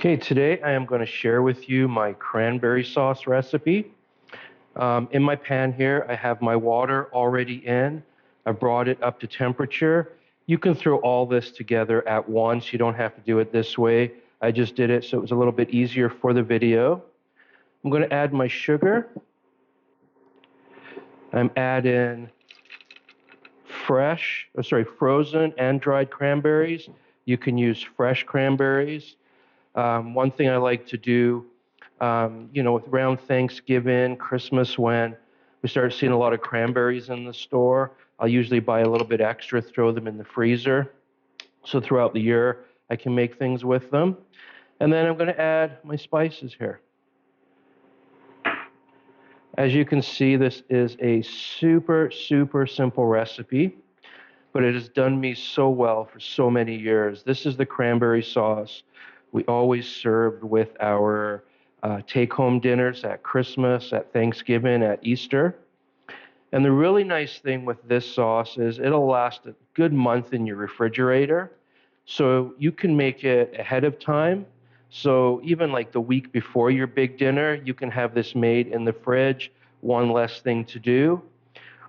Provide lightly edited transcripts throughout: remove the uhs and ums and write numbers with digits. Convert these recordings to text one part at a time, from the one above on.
Okay, today I am going to share with you my cranberry sauce recipe. In my pan here, I have my water already in. I brought it up to temperature. You can throw all this together at once. You don't have to do it this way. I just did it so it was a little bit easier for the video. I'm going to add my sugar. I'm adding frozen and dried cranberries. You can use fresh cranberries. One thing I like to do, with around Thanksgiving, Christmas, when we start seeing a lot of cranberries in the store, I'll usually buy a little bit extra, throw them in the freezer. So throughout the year, I can make things with them. And then I'm going to add my spices here. As you can see, this is a super, super simple recipe, but it has done me so well for so many years. This is the cranberry sauce we always served with our take-home dinners at Christmas, at Thanksgiving, at Easter. And the really nice thing with this sauce is it'll last a good month in your refrigerator. So you can make it ahead of time. So even like the week before your big dinner, you can have this made in the fridge, one less thing to do.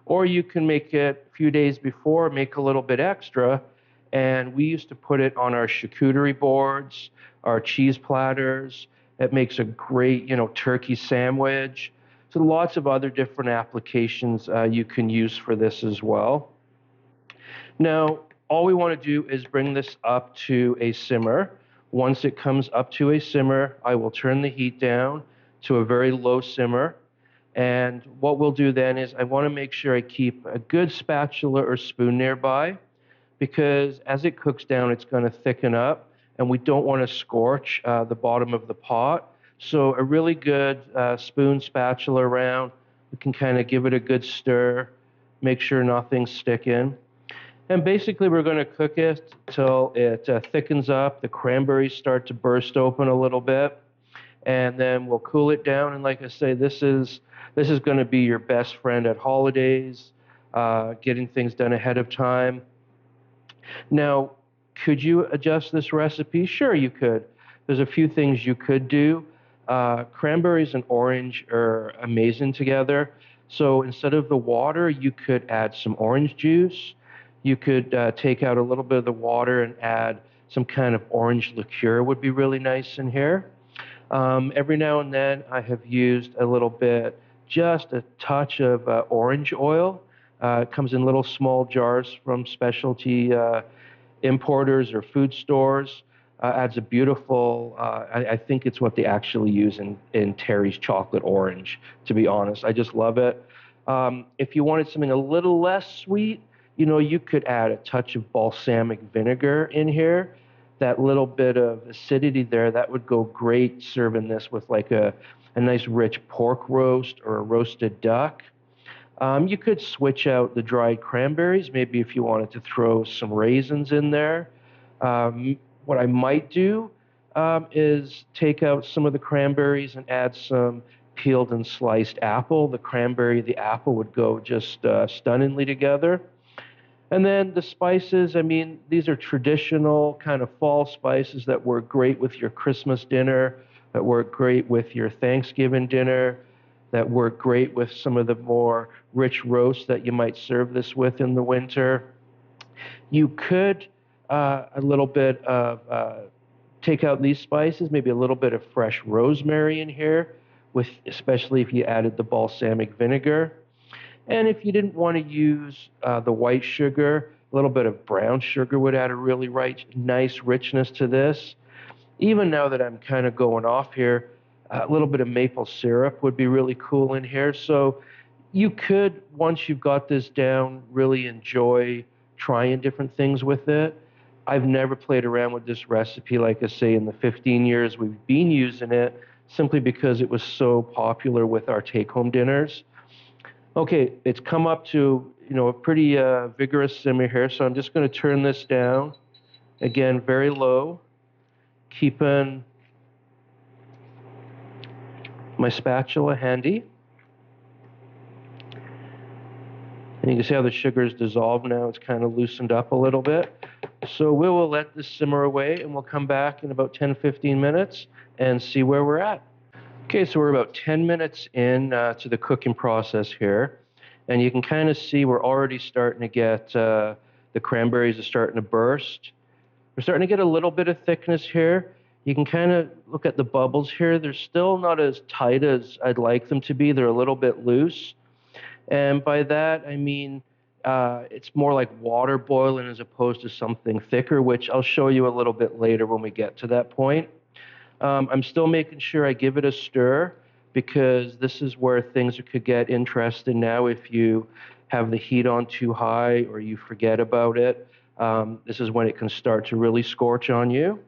Or you can make it a few days before, make a little bit extra. And we used to put it on our charcuterie boards, our cheese platters. It makes a great, turkey sandwich. So lots of other different applications you can use for this as well. Now, all we want to do is bring this up to a simmer. Once it comes up to a simmer, I will turn the heat down to a very low simmer. And what we'll do then is I want to make sure I keep a good spatula or spoon nearby, because as it cooks down, it's going to thicken up, and we don't want to scorch the bottom of the pot. So a really good spoon, spatula around. We can kind of give it a good stir, make sure nothing's sticking. And basically, we're going to cook it till it thickens up. The cranberries start to burst open a little bit, and then we'll cool it down. And like I say, this is going to be your best friend at holidays, getting things done ahead of time. Now, could you adjust this recipe? Sure, you could. There's a few things you could do. Cranberries and orange are amazing together. So instead of the water, you could add some orange juice. You could take out a little bit of the water and add some kind of orange liqueur, would be really nice in here. Every now and then, I have used a little bit, just a touch of orange oil. It comes in little small jars from specialty importers or food stores. Adds a beautiful, I think it's what they actually use in Terry's chocolate orange, to be honest. I just love it. If you wanted something a little less sweet, you could add a touch of balsamic vinegar in here. That little bit of acidity there, that would go great serving this with like a nice rich pork roast or a roasted duck. You could switch out the dried cranberries, maybe if you wanted to throw some raisins in there. What I might do is take out some of the cranberries and add some peeled and sliced apple. The cranberry, the apple would go just stunningly together. And then the spices, these are traditional kind of fall spices that work great with your Christmas dinner, that work great with your Thanksgiving dinner, that work great with some of the more rich roasts that you might serve this with in the winter. You could a little bit of take out these spices, maybe a little bit of fresh rosemary in here, especially if you added the balsamic vinegar. And if you didn't want to use the white sugar, a little bit of brown sugar would add a really nice richness to this. Even now that I'm kind of going off here, a little bit of maple syrup would be really cool in here. So you could, once you've got this down, really enjoy trying different things with it. I've never played around with this recipe, like I say, in the 15 years we've been using it, simply because it was so popular with our take-home dinners. Okay, it's come up to, a pretty vigorous simmer here, so I'm just going to turn this down. Again, very low, keeping my spatula handy. And you can see how the sugar is dissolved now. It's kind of loosened up a little bit. So we will let this simmer away and we'll come back in about 10-15 minutes and see where we're at. Okay, so we're about 10 minutes in to the cooking process here. And you can kind of see we're already starting to get the cranberries are starting to burst. We're starting to get a little bit of thickness here. You can kind of look at the bubbles here. They're still not as tight as I'd like them to be. They're a little bit loose. And by that, I mean it's more like water boiling as opposed to something thicker, which I'll show you a little bit later when we get to that point. I'm still making sure I give it a stir because this is where things could get interesting now if you have the heat on too high or you forget about it. This is when it can start to really scorch on you.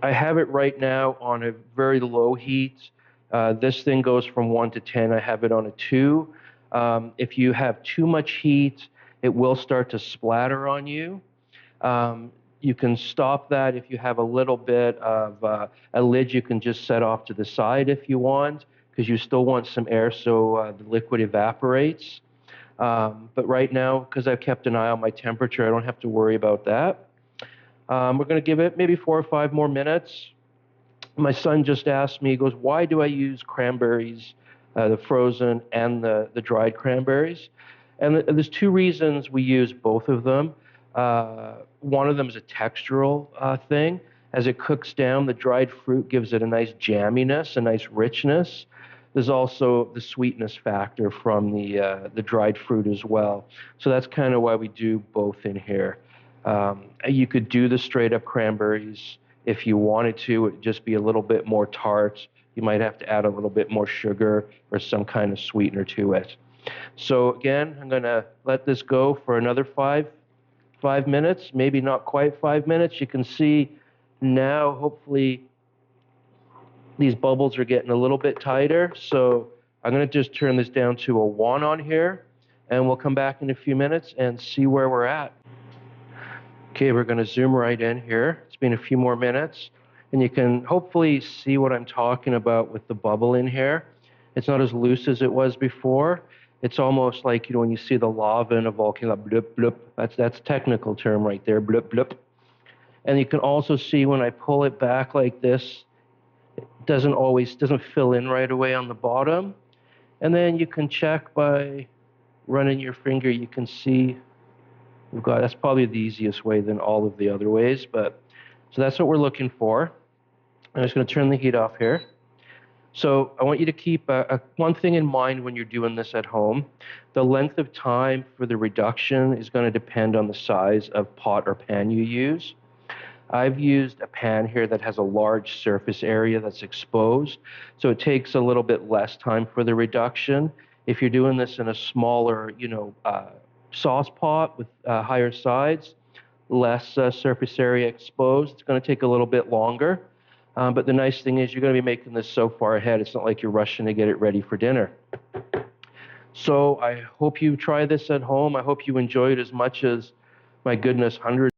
I have it right now on a very low heat. This thing goes from 1 to 10. I have it on a 2. If you have too much heat, it will start to splatter on you. You can stop that if you have a little bit of a lid you can just set off to the side if you want, because you still want some air so the liquid evaporates. But right now, because I've kept an eye on my temperature, I don't have to worry about that. We're going to give it maybe 4 or 5 more minutes. My son just asked me, he goes, why do I use cranberries, the frozen and the dried cranberries? And there's 2 reasons we use both of them. One of them is a textural thing. As it cooks down, the dried fruit gives it a nice jamminess, a nice richness. There's also the sweetness factor from the dried fruit as well. So that's kind of why we do both in here. You could do the straight up cranberries if you wanted to. It'd just be a little bit more tart. You might have to add a little bit more sugar or some kind of sweetener to it. So again, I'm going to let this go for another 5 minutes, maybe not quite 5 minutes. You can see now, hopefully, these bubbles are getting a little bit tighter. So I'm going to just turn this down to a 1 on here, and we'll come back in a few minutes and see where we're at. Okay, we're going to zoom right in here. It's been a few more minutes, and you can hopefully see what I'm talking about with the bubble in here. It's not as loose as it was before. It's almost like, when you see the lava in a volcano, bloop, bloop. That's a technical term right there, bloop, bloop. And you can also see when I pull it back like this, it doesn't fill in right away on the bottom. And then you can check by running your finger. You can see that's probably the easiest way than all of the other ways. But so that's what we're looking for. I'm just going to turn the heat off here. So I want you to keep one thing in mind when you're doing this at home. The length of time for the reduction is going to depend on the size of pot or pan you use. I've used a pan here that has a large surface area that's exposed, so it takes a little bit less time for the reduction. If you're doing this in a smaller, sauce pot with higher sides, less surface area exposed, it's going to take a little bit longer. But the nice thing is you're going to be making this so far ahead, it's not like you're rushing to get it ready for dinner. So I hope you try this at home. I hope you enjoy it as much as, my goodness, hundreds